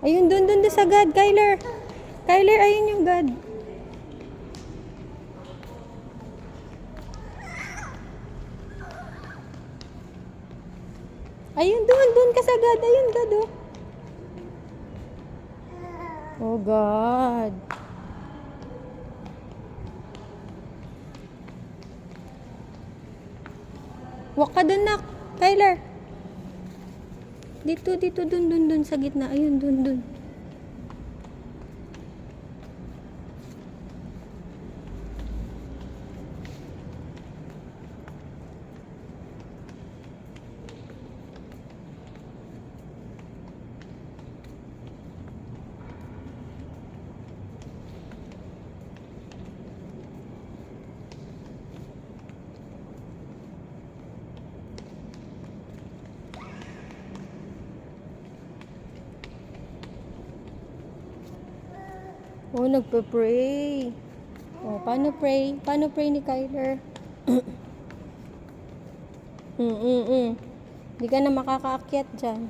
Ayun, dun sa God, Kyler. Kyler, ayun yung God. Ayun, dun ka sa God. Ayun, God, oh. Oh, God. Walk ka dun, nak. Kyler. Dito, dun, sa gitna. Ayun, dun. Oh, nagpe-pray. Oh, paano pray? Paano pray ni Kyler? Hindi ka na makakaakyat dyan.